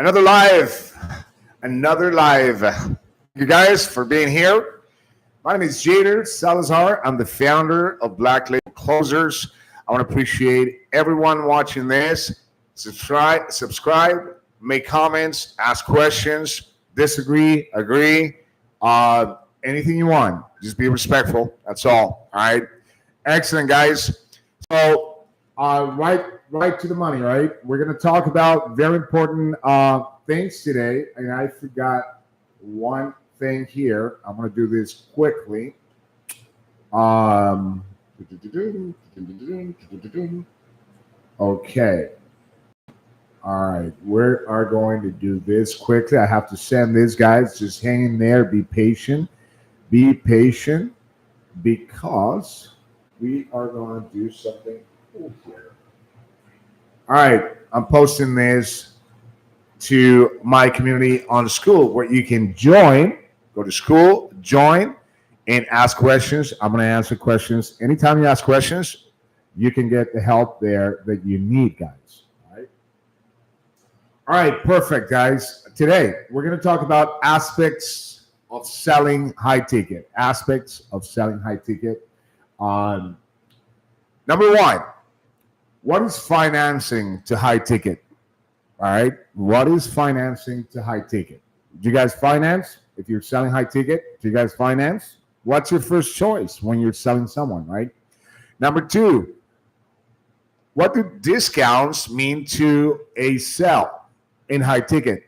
Another live. Another live. Thank you guys for being here. My name is Jader Salazar. I'm the founder of Black Label Closers. I want to appreciate everyone watching this. Subscribe, make comments, ask questions, disagree, agree, anything you want. Just be respectful. That's all. All right. Excellent, guys. So, right to the money, right? We're going to talk about very important things today. And I forgot one thing here. I'm going to do this quickly. Okay. All right. We are going to do this quickly. I have to send this, guys. Just hang in there. Be patient. Be patient because we are going to do something cool here. All right. I'm posting this to my community on school where you can join, go to school, join, and ask questions. I'm going to answer questions. Anytime you ask questions, you can get the help there that you need, guys. All right, perfect, guys. Today, we're going to talk about aspects of selling high ticket. Aspects of selling high ticket. Number one, what is financing to high ticket? All right, what is financing to high ticket? Do you guys finance? If you're selling high ticket, do you guys finance? What's your first choice when you're selling someone, right? Number two, what do discounts mean to a sell in high ticket?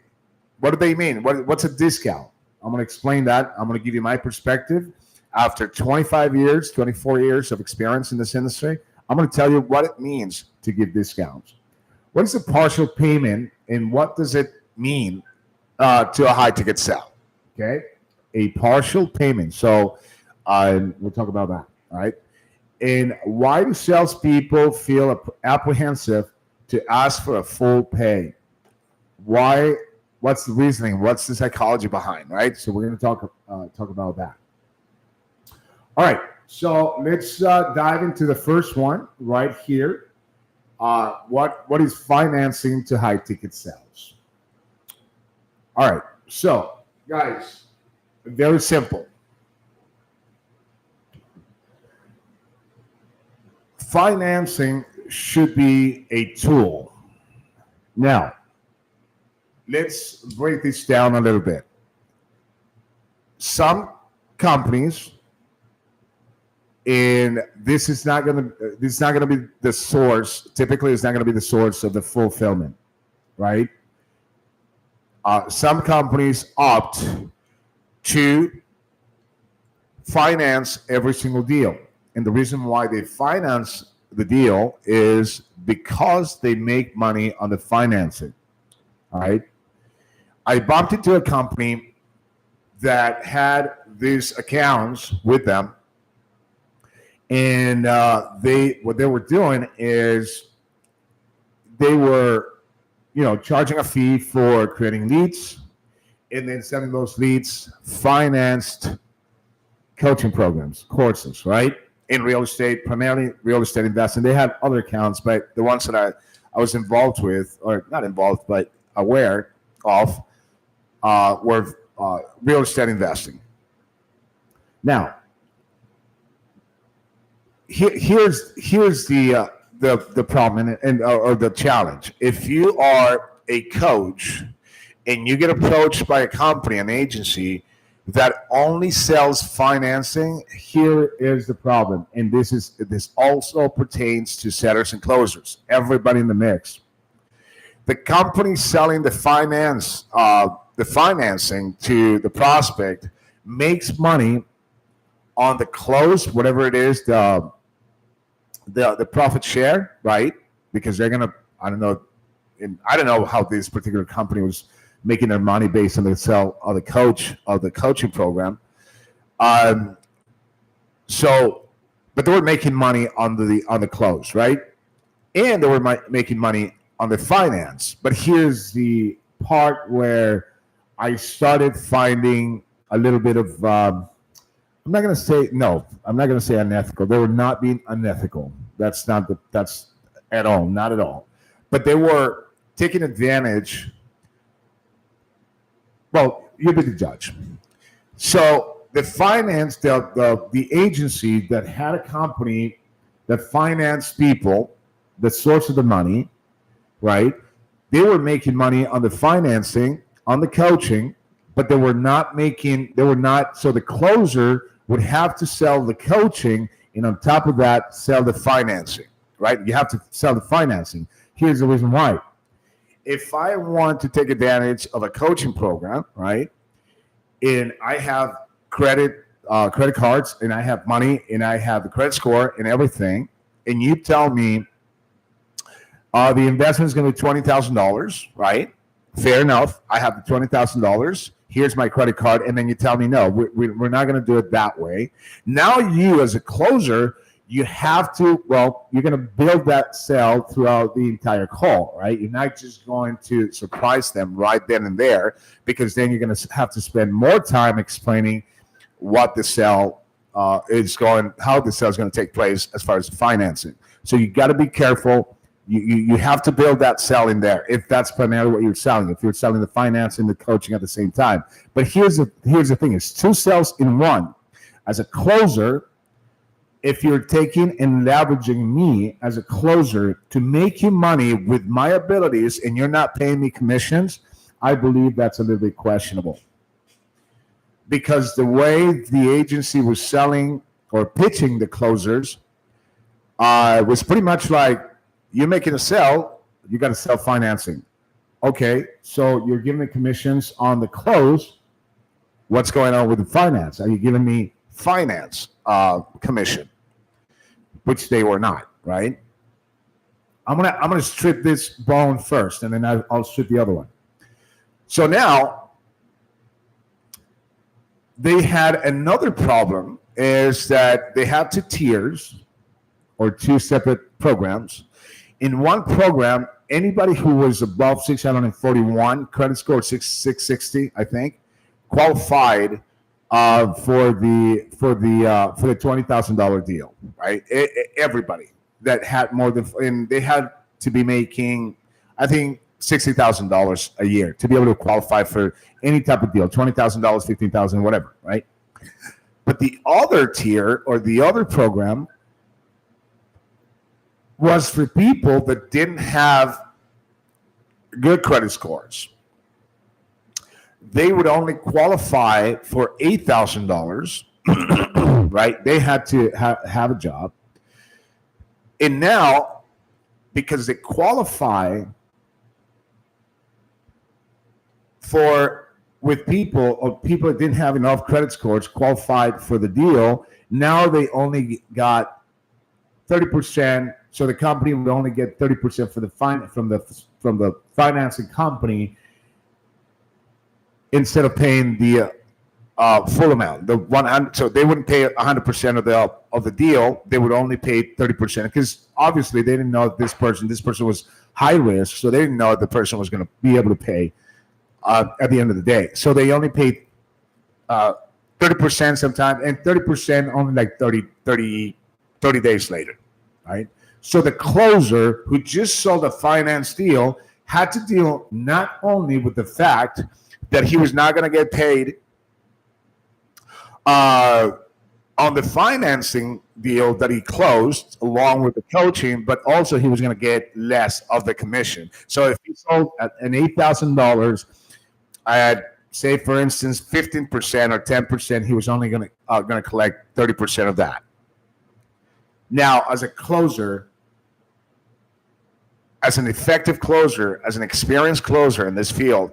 What do they mean? What's a discount? I'm going to explain that. I'm going to give you my perspective. After 25 years, 24 years of experience in this industry, I'm going to tell you what it means to give discounts. What is a partial payment and what does it mean to a high ticket sell? Okay, a partial payment. So we'll talk about that. All right. And why do salespeople feel apprehensive to ask for a full pay? Why? What's the reasoning? What's the psychology behind? Right. So we're going to talk about that. All right. So let's dive into the first one right here. What is financing to high ticket sales? All right. So guys, very simple. Financing should be a tool. Now, let's break this down a little bit. Some companies, and this is not going to be the source. Typically, it's not going to be the source of the fulfillment, right? Some companies opt to finance every single deal. And the reason why they finance the deal is because they make money on the financing. All right. I bumped into a company that had these accounts with them. And what they were doing is they were, charging a fee for creating leads and then sending those leads financed coaching programs, courses, right? In real estate, primarily real estate investing. They had other accounts, but the ones that I was involved with, or not involved, but aware of, were real estate investing. Now, here's the problem or the challenge. If you are a coach and you get approached by a company, an agency that only sells financing, here is the problem. And this also pertains to sellers and closers, everybody in the mix. The company selling the financing to the prospect makes money on the close, whatever it is, the profit share, right? Because they're gonna, I don't know how this particular company was making their money based on the sell of the coaching program. But they were making money on the close, right? And they were making money on the finance. But here's the part where I started finding a little bit of I'm not going to say unethical. They were not being unethical. That's at all, not at all. But they were taking advantage well, you'll be the judge. So the agency that had a company that financed people, the source of the money, right? They were making money on the financing, on the coaching, but they were not, so the closer would have to sell the coaching, and on top of that, sell the financing, right? You have to sell the financing. Here's the reason why. If I want to take advantage of a coaching program, right, and I have credit cards, and I have money, and I have the credit score and everything, and you tell me the investment is going to be $20,000, right? Fair enough. I have the $20,000. Here's my credit card, and then you tell me no, we're not going to do it that way. Now you, as a closer, you have to, you're going to build that sale throughout the entire call, right? You're not just going to surprise them right then and there, because then you're going to have to spend more time explaining what the sale is going, how the sale is going to take place as far as financing. So you got to be careful. You have to build that sell in there if that's primarily what you're selling. If you're selling the financing, the coaching at the same time. But here's the thing: it's two sales in one. As a closer, if you're taking and leveraging me as a closer to make you money with my abilities, and you're not paying me commissions, I believe that's a little bit questionable. Because the way the agency was selling or pitching the closers was pretty much like, you're making a sale, you got to sell financing. Okay, so you're giving me commissions on the close. What's going on with the finance? Are you giving me finance commission? Which they were not, right? I'm gonna strip this bone first, and then I'll strip the other one. So now they had another problem, is that they had two tiers or two separate programs. In one program, anybody who was above 641 credit score, 660, I think, qualified for the $20,000 deal, right? Everybody that had more than, and they had to be making, I think, $60,000 a year to be able to qualify for any type of deal, $20,000, $15,000, whatever, right? But the other tier or the other program was for people that didn't have good credit scores. They would only qualify for $8,000, right? They had to have a job. And now, because they qualify with people that didn't have enough credit scores qualified for the deal, now they only got 30%. So the company would only get 30% from the financing company, instead of paying the full amount, the 100. So they wouldn't pay 100% of the deal. They would only pay 30%, because obviously they didn't know this person was high risk, so they didn't know the person was going to be able to pay at the end of the day. So they only paid 30% sometimes, and 30% only like 30 days later, right? So the closer who just sold a finance deal had to deal not only with the fact that he was not going to get paid on the financing deal that he closed along with the coaching, but also he was going to get less of the commission. So if he sold an $8,000 at, say, for instance, 15% or 10%, he was only going to collect 30% of that. Now, as a closer, as an effective closer, as an experienced closer in this field,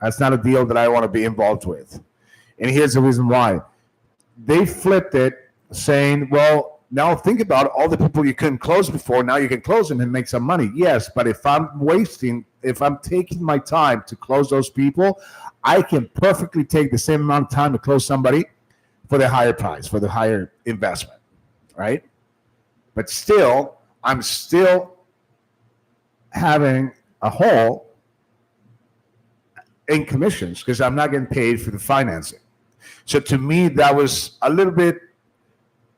that's not a deal that I want to be involved with. And here's the reason why. They flipped it, saying, well, now think about all the people you couldn't close before. Now you can close them and make some money. Yes, but if I'm taking my time to close those people, I can perfectly take the same amount of time to close somebody for the higher price, for the higher investment, right? But still, I'm still having a hole in commissions because I'm not getting paid for the financing. So to me, that was a little bit,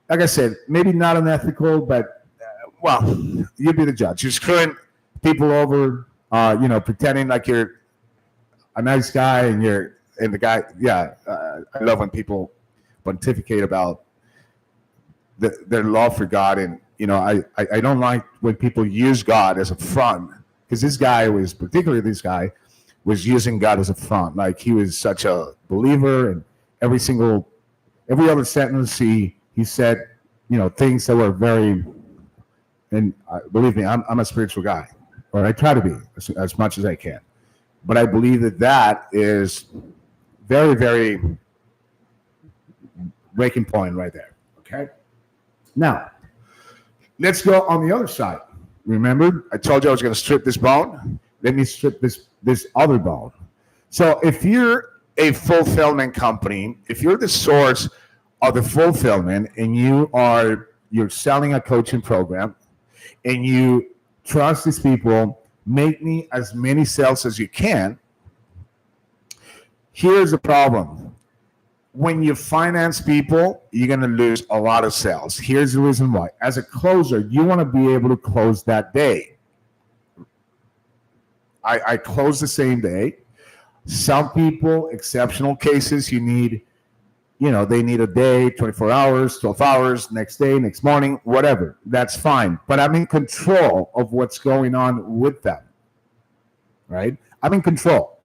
like I said, maybe not unethical, but you be the judge. You're screwing people over, pretending like you're a nice guy and you're And the guy, I love when people pontificate about their love for God. And, I don't like when people use God as a front, because this guy was using God as a front. Like, he was such a believer, and every other sentence he said, things that were very, and believe me, I'm a spiritual guy, or I try to be as much as I can. But I believe that is very, very breaking point right there. Okay. Now, let's go on the other side. Remember, I told you I was going to strip this bone. Let me strip this other bone. So if you're a fulfillment company, if you're the source of the fulfillment, and you're selling a coaching program, and you trust these people, make me as many sales as you can. Here's the problem. When you finance people, you're going to lose a lot of sales. Here's the reason why. As a closer, you want to be able to close that day. I close the same day. Some people, exceptional cases, they need a day, 24 hours, 12 hours, next day, next morning, whatever. That's fine. But I'm in control of what's going on with them, right? I'm in control.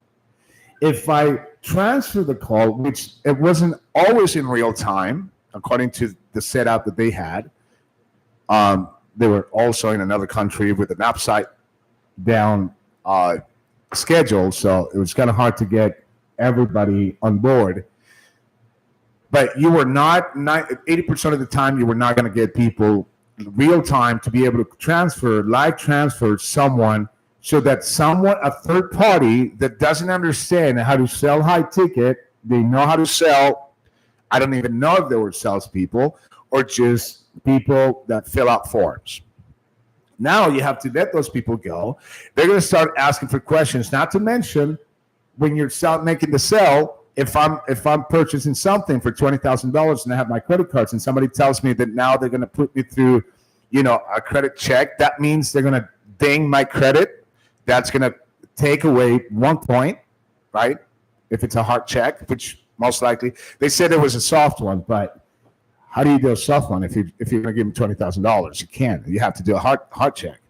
If I transfer the call, which it wasn't always in real time, according to the setup that they had, they were also in another country with an upside down schedule, so it was kind of hard to get everybody on board. But you were not 80% of the time, you were not going to get people real time to be able to live transfer someone, so that a third party that doesn't understand how to sell high ticket, they know how to sell. I don't even know if they were salespeople or just people that fill out forms. Now you have to let those people go. They're going to start asking for questions. Not to mention, when you're making the sell, if I'm purchasing something for $20,000 and I have my credit cards, and somebody tells me that now they're going to put me through, a credit check, that means they're going to ding my credit. That's going to take away 1 point, right? If it's a hard check, which most likely, they said it was a soft one, but how do you do a soft one if you're going to give them $20,000? You can't. You have to do a hard check.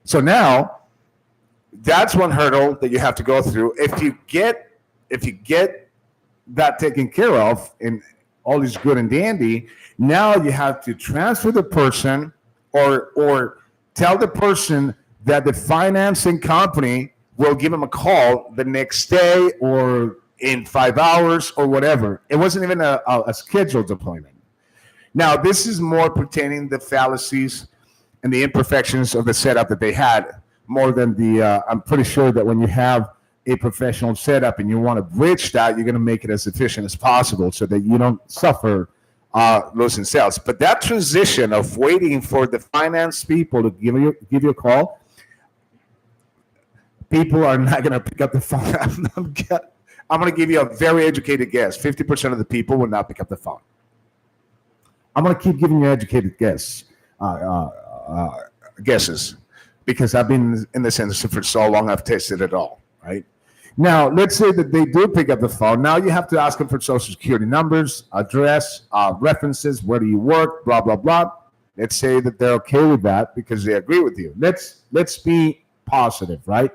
So now, that's one hurdle that you have to go through. If you get that taken care of, and all is good and dandy, now you have to transfer the person, or tell the person that the financing company will give them a call the next day or in 5 hours or whatever. It wasn't even a scheduled deployment. Now, this is more pertaining to the fallacies and the imperfections of the setup that they had, more than I'm pretty sure that when you have a professional setup and you want to bridge that, you're going to make it as efficient as possible so that you don't suffer losing sales. But that transition of waiting for the finance people to give you a call, people are not going to pick up the phone. I'm going to give you a very educated guess. 50% of the people will not pick up the phone. I'm going to keep giving you educated guesses, because I've been in this industry for so long. I've tasted it all, right? Now, let's say that they do pick up the phone. Now you have to ask them for social security numbers, address, references, where do you work, blah, blah, blah. Let's say that they're okay with that because they agree with you. Let's be positive, right?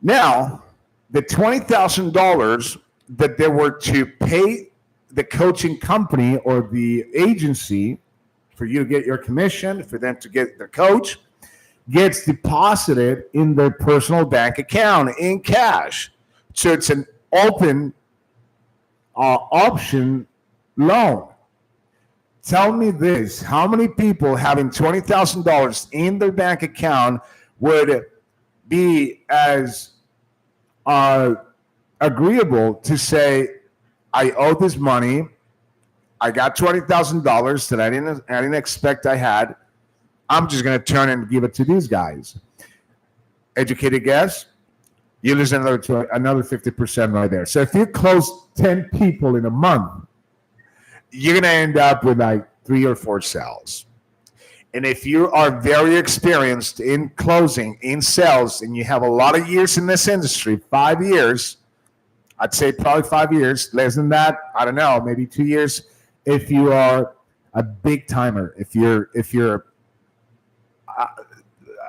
Now, the $20,000 that they were to pay the coaching company or the agency for you to get your commission, for them to get their coach, gets deposited in their personal bank account in cash. So it's an open option loan. Tell me this: how many people having $20,000 in their bank account would be as agreeable to say, I owe this money, I got $20,000 that I didn't expect I had, I'm just going to turn and give it to these guys. Educated guess, you lose another 50% right there. So if you close 10 people in a month, you're going to end up with like 3 or 4 sales. And if you are very experienced in closing, in sales, and you have a lot of years in this industry, 5 years, I'd say probably 5 years. Less than that, I don't know, maybe 2 years. If you are a big timer, if you're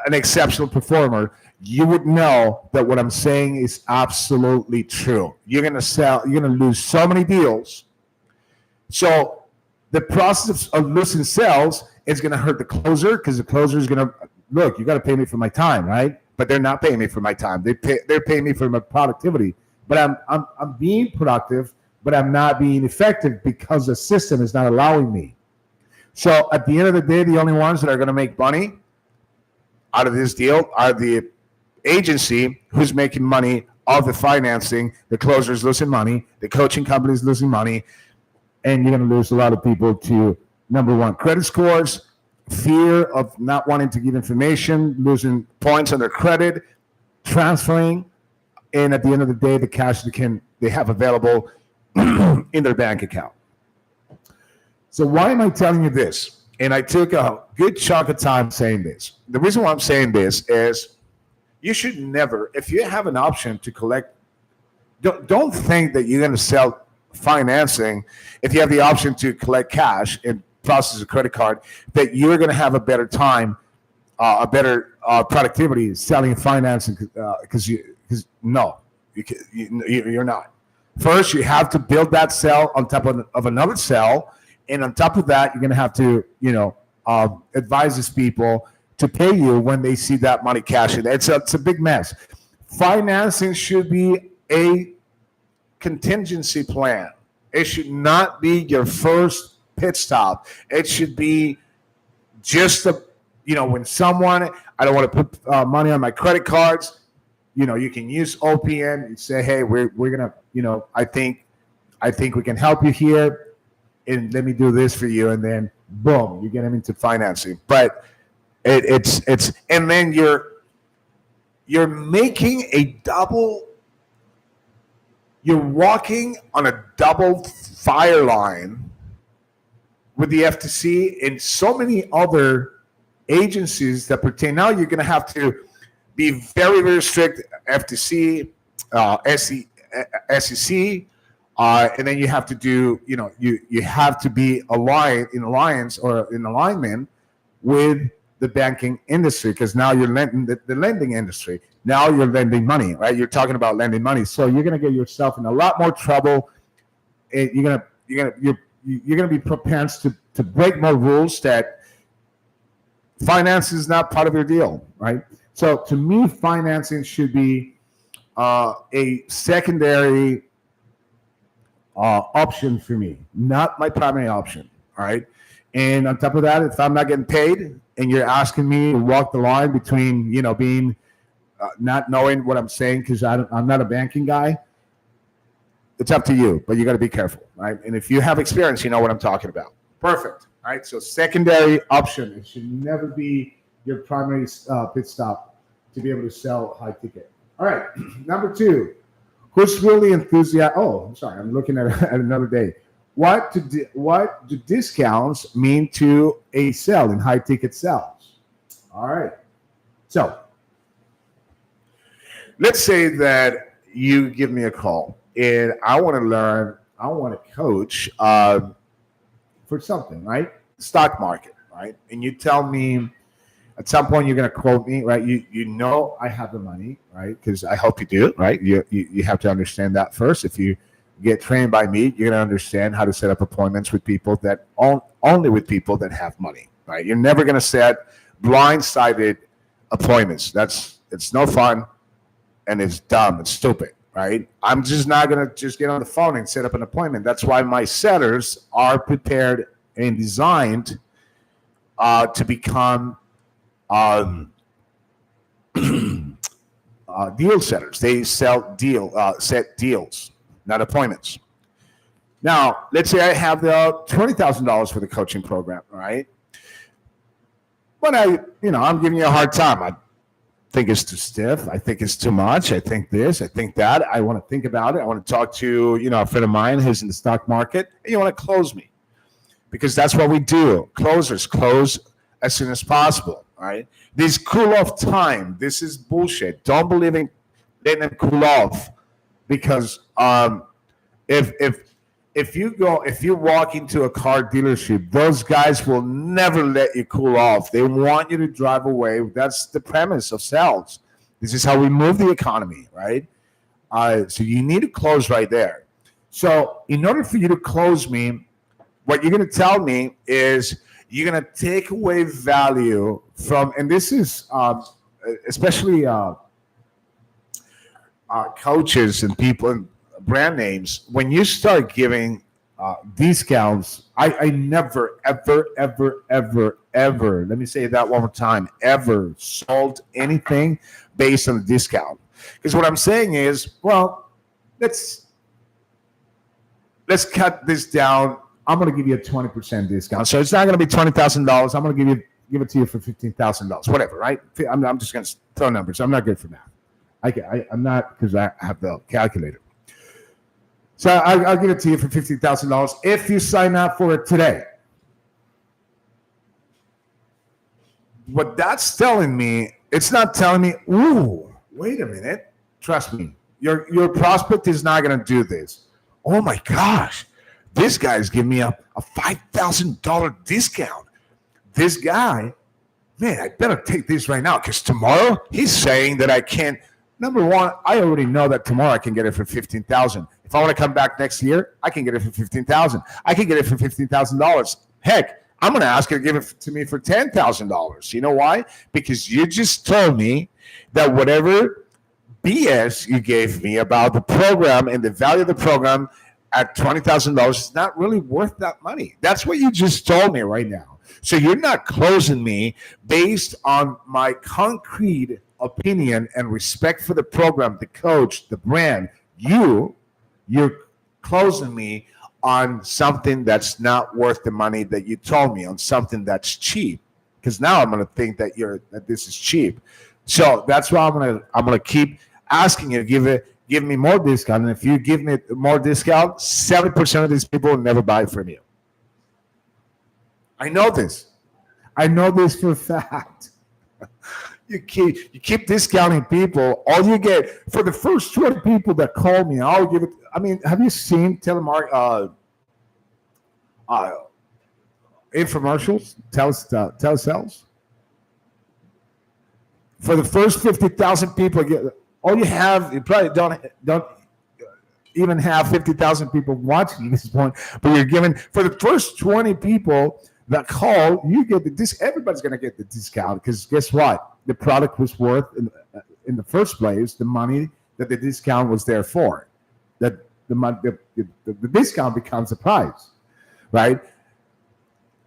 an exceptional performer, you would know that what I'm saying is absolutely true. You're gonna lose so many deals. So the process of losing sales is gonna hurt the closer, because the closer is gonna look, you gotta pay me for my time, right? But they're not paying me for my time. They're paying me for my productivity. But I'm being productive, but I'm not being effective because the system is not allowing me. So at the end of the day, the only ones that are gonna make money out of this deal are the agency who's making money off the financing, the closer is losing money, the coaching company is losing money, and you're going to lose a lot of people to, number one, credit scores, fear of not wanting to give information, losing points on their credit, transferring, and at the end of the day, the cash they have available in their bank account. So why am I telling you this? And I took a good chunk of time saying this. The reason why I'm saying this is you should never, if you have an option to collect, don't think that you're going to sell financing if you have the option to collect cash and process a credit card, that you're going to have a better time, a better productivity selling financing, because no, you're not. First, you have to build that cell on top of another cell, and on top of that, you're going to have to, advise these people to pay you when they see that money cash in. It's a big mess. Financing should be a contingency plan. It should not be your first pit stop. It should be just when someone, I don't want to put money on my credit cards, you can use OPN and say, hey, we're gonna, I think we can help you here, and let me do this for you, and then boom, you get them into financing. But it's and then you're making a double, you're walking on a double fire line with the FTC and so many other agencies that pertain. Now you're going to have to be very, very strict, FTC, SEC, and then you have to do, you have to be in alignment with the banking industry, because now you're lending the lending industry. Now you're lending money, right? You're talking about lending money, so you're going to get yourself in a lot more trouble. And you're going to be propensed to break more rules. That finance is not part of your deal, right? So to me, financing should be a secondary option for me, not my primary option. All right. And on top of that, if I'm not getting paid and you're asking me to walk the line between, being not knowing what I'm saying because I'm not a banking guy, it's up to you, but you got to be careful, right? And if you have experience, you know what I'm talking about. Perfect. All right. So secondary option, it should never be your primary pit stop to be able to sell high ticket. All right. Number two, who's really enthusiastic? Oh, I'm sorry. I'm looking at another day. What do discounts mean to a sell in high ticket sales? All right. So let's say that you give me a call and I want to coach for something, right? Stock market, right? And you tell me at some point you're going to quote me, right? You know I have the money, right? Because I hope you do, right? You have to understand that first. If you get trained by me, you're going to understand how to set up appointments with people that only with people that have money, right? You're never going to set blindsided appointments. It's no fun, and it's dumb. It's stupid, right? I'm just not going to just get on the phone and set up an appointment. That's why my setters are prepared and designed to become deal setters. They set deals, not appointments. Now, let's say I have the $20,000 for the coaching program, right? But I'm giving you a hard time. I think it's too stiff. I think it's too much. I think this. I think that. I want to think about it. I want to talk to a friend of mine who's in the stock market, and you want to close me, because that's what we do. Closers close as soon as possible. All right. This cool off time. This is bullshit. Don't believe in letting them cool off. because if you walk into a car dealership, those guys will never let you cool off. They want you to drive away. That's the premise of sales. This is how we move the economy, right? So you need to close right there. So in order for you to close me, what you're going to tell me is you're going to take away value from, and this is especially coaches and people and brand names. When you start giving discounts, I never, ever, ever, ever, ever, let me say that one more time, ever sold anything based on a discount. Because what I'm saying is, well, let's cut this down. I'm going to give you a 20% discount. So it's not going to be $20,000. I'm going to give it to you for $15,000, whatever, right? I'm just going to throw numbers. I'm not good for math. I'm not, because I have the calculator. So I'll give it to you for $15,000 if you sign up for it today. What that's telling me, it's not telling me, ooh, wait a minute. Trust me, your prospect is not going to do this. Oh my gosh, this guy's giving me a $5,000 discount. This guy, man, I better take this right now because tomorrow he's saying that I can't. Number one, I already know that tomorrow I can get it for $15,000. If I want to come back next year, I can get it for $15,000. I can get it for $15,000. Heck, I'm going to ask you to give it to me for $10,000. You know why? Because you just told me that whatever BS you gave me about the program and the value of the program at $20,000 is not really worth that money. That's what you just told me right now. So you're not closing me based on my concrete opinion and respect for the program, the coach, the brand. You're closing me on something that's not worth the money that you told me, on something that's cheap. Because now I'm going to think that this is cheap. So that's why I'm gonna keep asking you to give me more discount. And if you give me more discount, 70% of these people will never buy from you. I know this. I know this for a fact. You keep discounting people. All you get for the first 20 people that call me, I'll give it. I mean, have you seen infomercials, telesales? For the first 50,000 people, all you have, you probably don't even have 50,000 people watching at this point, but you're giving for the first 20 people that call, you get everybody's going to get the discount because guess what? The product was worth in the first place the money that the discount was there for. That the discount becomes a price, right?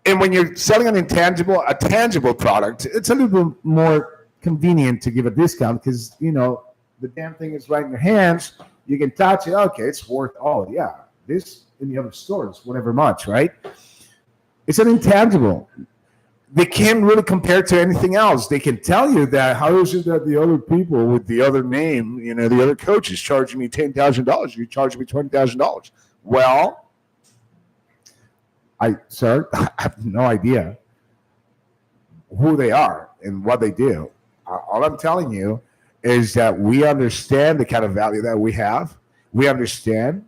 And when you're selling a tangible product, it's a little bit more convenient to give a discount because the damn thing is right in your hands. You can touch it. Okay, it's worth. Oh yeah, this in the other stores, whatever much, right? It's an intangible. They can't really compare to anything else. They can tell you that how is it that the other people with the other name, the other coach is charging me $10,000, you charge me $20,000. Well, sir, I have no idea who they are and what they do. All I'm telling you is that we understand the kind of value that we have. We understand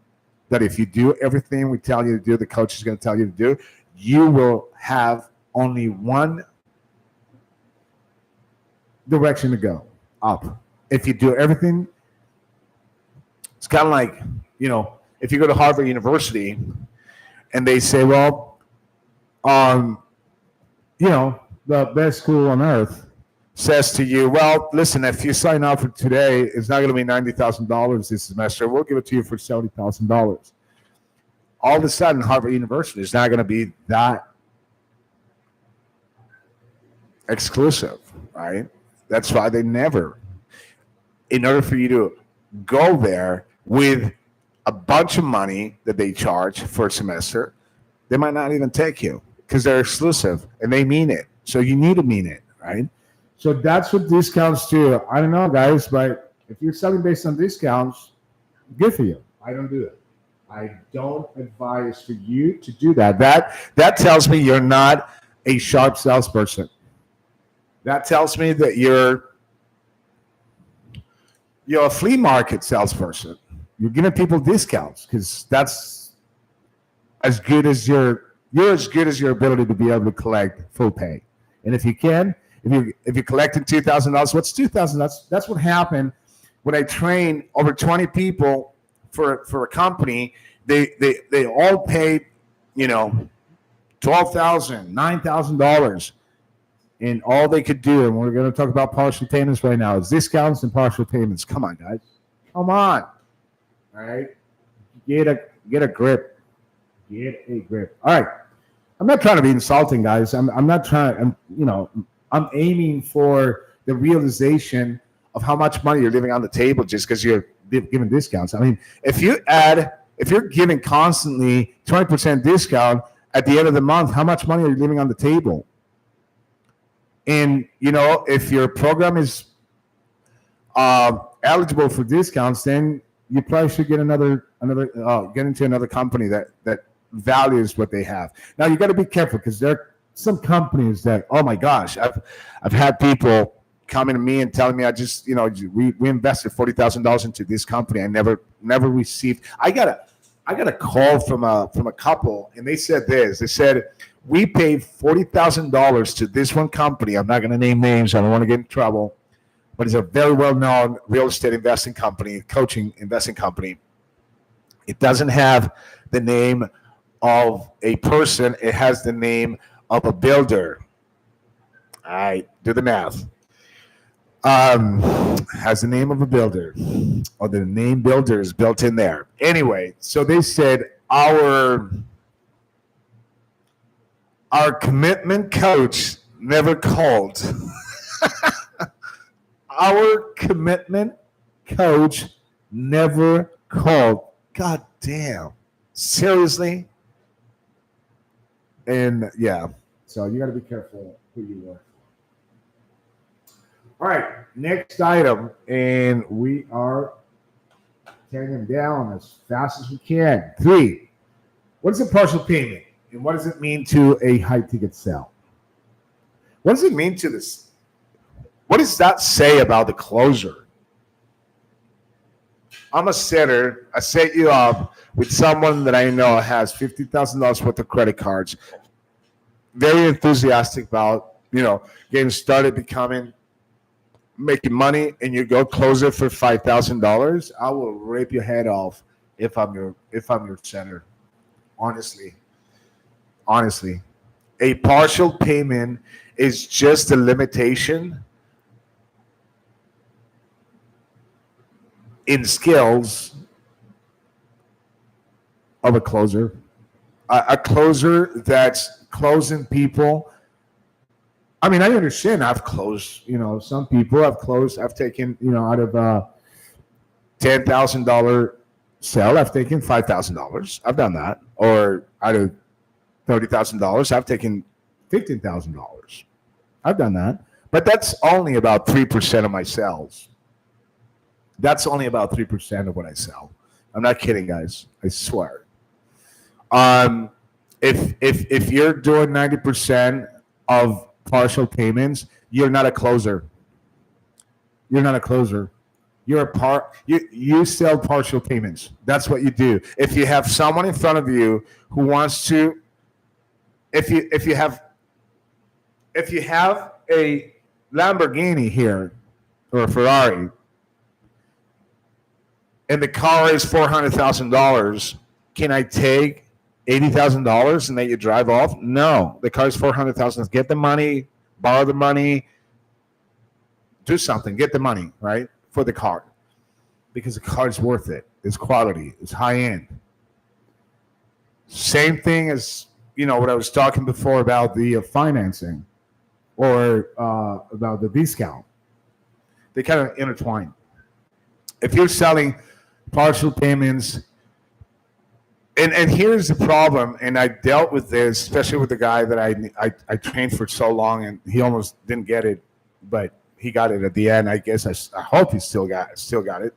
that if you do everything we tell you to do, the coach is going to tell you to do, you will have only one direction to go, up. If you do everything, it's kind of like, if you go to Harvard University and they say, well, the best school on earth says to you, well, listen, if you sign up for today, it's not going to be $90,000 this semester. We'll give it to you for $70,000. All of a sudden, Harvard University is not going to be that exclusive, right? That's why they never, in order for you to go there with a bunch of money that they charge for a semester, they might not even take you because they're exclusive and they mean it. So you need to mean it, right? So that's what discounts do. I don't know, guys, but if you're selling based on discounts, good for you. I don't do it. I don't advise for you to do that. That tells me you're not a sharp salesperson. That tells me that you're a flea market salesperson. you're giving people discounts because that's as good as you're as good as your ability to be able to collect full pay. And if you can, if you're collecting $2,000, what's $2,000? That's what happened when I trained over 20 people for a company. They all paid, $12,000, $9,000, and all they could do. And we're going to talk about partial payments right now. Is discounts and partial payments. Come on, guys. Come on. All right. Get a grip. Get a grip. All right. I'm not trying to be insulting, guys. I'm not trying. I'm aiming for the realization of how much money you're leaving on the table just because you're giving discounts. I mean, if you're giving constantly 20% discount at the end of the month, how much money are you leaving on the table? And if your program is eligible for discounts, then you probably should get get into another company that values what they have. Now you got to be careful because there are some companies that, oh my gosh, I've had people coming to me and telling me, I just, we invested $40,000 into this company. I never received. I got a call from a couple, and they said this. They said, we paid $40,000 to this one company. I'm not going to name names. I don't want to get in trouble, but it's a very well-known real estate investing company, coaching investing company. It doesn't have the name of a person. It has the name of a builder. All right, do the math. Has the name of a builder, or the name builder is built in there. Anyway, so they said our commitment coach never called. Our commitment coach never called. God damn. Seriously? And yeah, so you got to be careful who you work for. All right, next item, and we are tearing them down as fast as we can. 3, what is a partial payment, and what does it mean to a high-ticket sale? What does it mean to this? What does that say about the closer? I'm a setter. I set you up with someone that I know has $50,000 worth of credit cards. Very enthusiastic about, getting started, making money, and you go close it for $5,000. I will rip your head off if I'm your setter. Honestly, a partial payment is just a limitation in skills of a closer. A closer that's closing people. I mean, I understand. I've closed, some people I've taken, out of a $10,000 sale, I've taken $5,000. I've done that. Or out of $30,000, I've taken $15,000. I've done that. But that's only about 3% of my sales. That's only about 3% of what I sell. I'm not kidding, guys. I swear. If you're doing 90% of partial payments, you're not a closer. You're not a closer. You sell partial payments. That's what you do. If you have someone in front of you who wants to, if you have a Lamborghini here or a Ferrari, and the car is $400,000, can I take $80,000 and let you drive off? No, the car is $400,000. Get the money, borrow the money, do something. Get the money, right, for the car, because the car is worth it. It's quality. It's high end. Same thing as what I was talking before about the financing or about the discount. They kind of intertwine. If you're selling partial payments, and here's the problem, and I dealt with this, especially with the guy that I trained for so long, and he almost didn't get it, but he got it at the end. I guess I hope he still got it.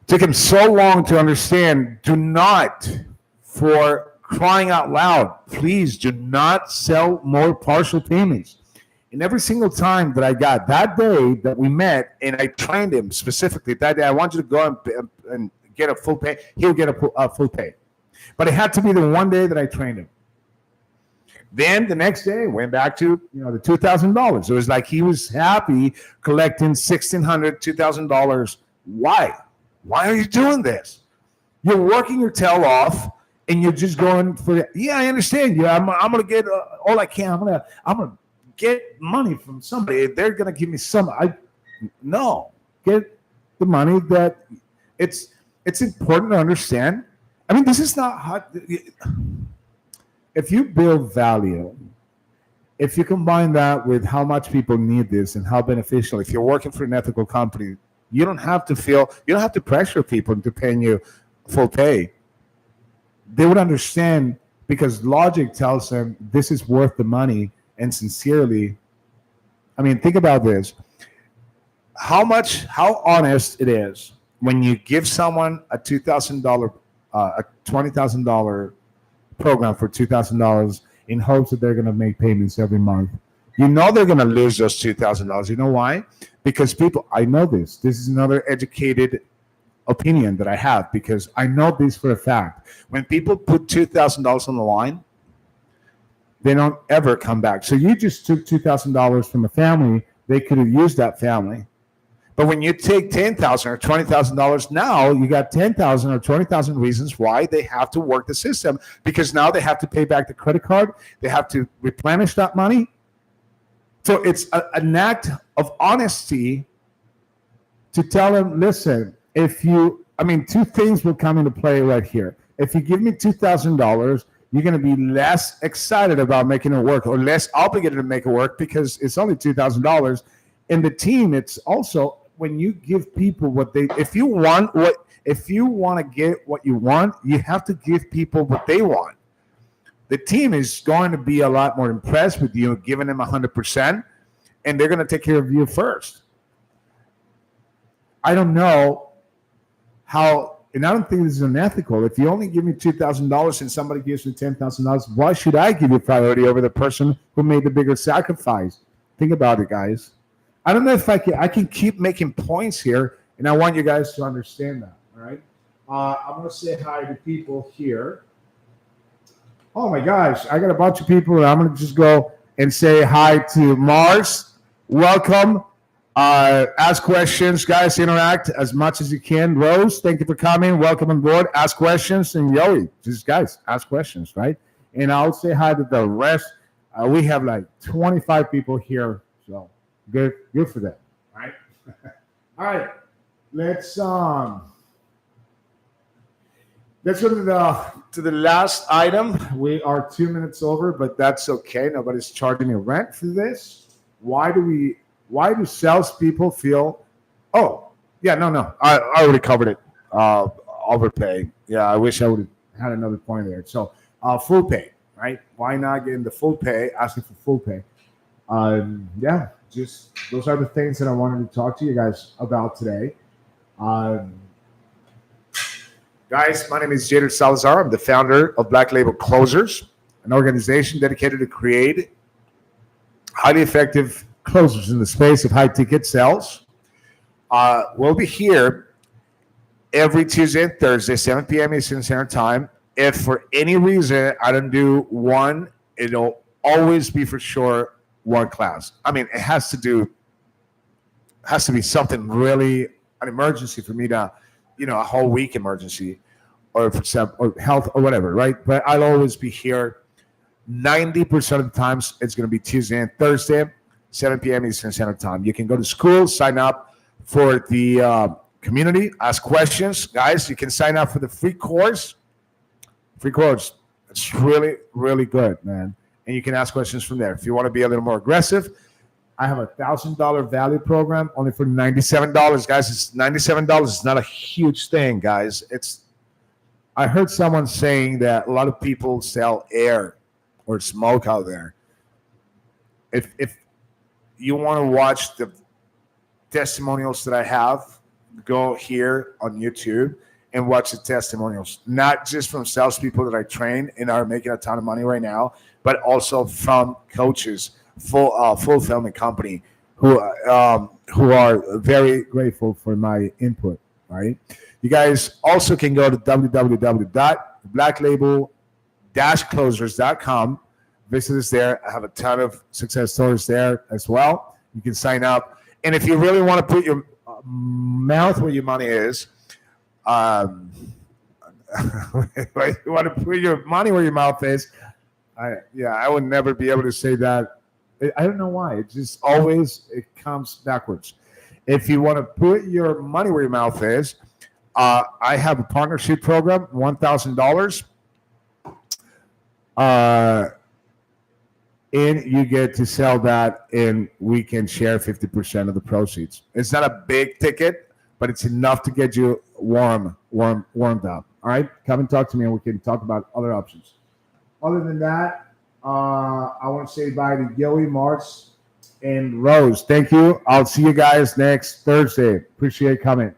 Took him so long to understand. Do not, for crying out loud, please do not sell more partial payments. And every single time that I got that day that we met, and I trained him specifically that day, I want you to go and get a full pay, he'll get a full pay. But it had to be the one day that I trained him. Then the next day, went back to the $2,000. It was like he was happy collecting $1,600, $2,000. Why? Why are you doing this? You're working your tail off, and you're just going for. Yeah, I understand. Yeah, I'm gonna get all I can. I'm gonna get money from somebody. They're gonna give me some. No, get the money that it's important to understand. I mean, this is not hot. If you build value, if you combine that with how much people need this and how beneficial, if you're working for an ethical company, you don't have to pressure people into paying you full pay. They would understand because logic tells them this is worth the money, and sincerely, I mean, think about this. How honest it is when you give someone a $2,000, a $20,000 program for $2,000 in hopes that they're going to make payments every month. You know they're going to lose those $2,000. You know why? Because people, I know this. This is another educated opinion that I have because I know this for a fact. When people put $2,000 on the line, they don't ever come back. So you just took $2,000 from a family. They could have used that family. But when you take $10,000 or $20,000, now you got 10,000 or 20,000 reasons why they have to work the system because now they have to pay back the credit card. They have to replenish that money. So it's an act of honesty to tell them, listen, two things will come into play right here. If you give me $2,000, you're going to be less excited about making it work or less obligated to make it work because it's only $2,000. And the team, it's also when you give people if you want to get what you want, you have to give people what they want. The team is going to be a lot more impressed with you, giving them 100%, and they're going to take care of you first. I don't know how, and I don't think this is unethical. If you only give me $2,000 and somebody gives me $10,000, why should I give you priority over the person who made the bigger sacrifice? Think about it, guys. I don't know if I can keep making points here, and I want you guys to understand that. All right. I'm going to say hi to people here. Oh my gosh, I got a bunch of people. I'm going to just go and say hi to Mars. Welcome. Ask questions, guys. Interact as much as you can. Rose, thank you for coming. Welcome on board. Ask questions, and Yoey, just guys, ask questions, right? And I'll say hi to the rest. We have like 25 people here, so. Good for them. All right. All right. Let's go to the last item. We are 2 minutes over, but that's okay. Nobody's charging me rent for this. Why do salespeople feel? Oh, yeah, no. I already covered it. Overpay. Yeah, I wish I would have had another point there. So full pay, right? Why not getting the full pay? Asking for full pay. Yeah. Just those are the things that I wanted to talk to you guys about today. Guys, my name is Jader Salazar. I'm the founder of Black Label Closers, an organization dedicated to create highly effective closers in the space of high-ticket sales. We'll be here every Tuesday and Thursday, 7 p.m. Eastern Standard Time. If for any reason I don't do one, it'll always be for sure one class. I mean, it has to be something really, an emergency for me to, a whole week emergency or for example, or health or whatever, right? But I'll always be here. 90% of the times it's going to be Tuesday and Thursday, 7 p.m. Eastern Standard Time. You can go to school, sign up for the community, ask questions. Guys, you can sign up for the free course. It's really, really good, man. And you can ask questions from there. If you want to be a little more aggressive, I have a $1,000 value program only for $97, guys. It's $97. It's not a huge thing, guys. I heard someone saying that a lot of people sell air or smoke out there. If you want to watch the testimonials that I have, go here on YouTube and watch the testimonials, not just from salespeople that I train and are making a ton of money right now, but also from coaches, fulfillment company who are very grateful for my input. All right. You guys also can go to www.blacklabel-closers.com. Visit us there. I have a ton of success stories there as well. You can sign up. And if you really want to put your mouth where your money is, you want to put your money where your mouth is. I would never be able to say that. I don't know why. It just always comes backwards. If you want to put your money where your mouth is, I have a partnership program, $1,000. And you get to sell that, and we can share 50% of the proceeds. It's not a big ticket, but it's enough to get you warmed up. All right, come and talk to me, and we can talk about other options. Other than that, I want to say bye to Joey, Marks, and Rose. Thank you. I'll see you guys next Thursday. Appreciate you guys coming.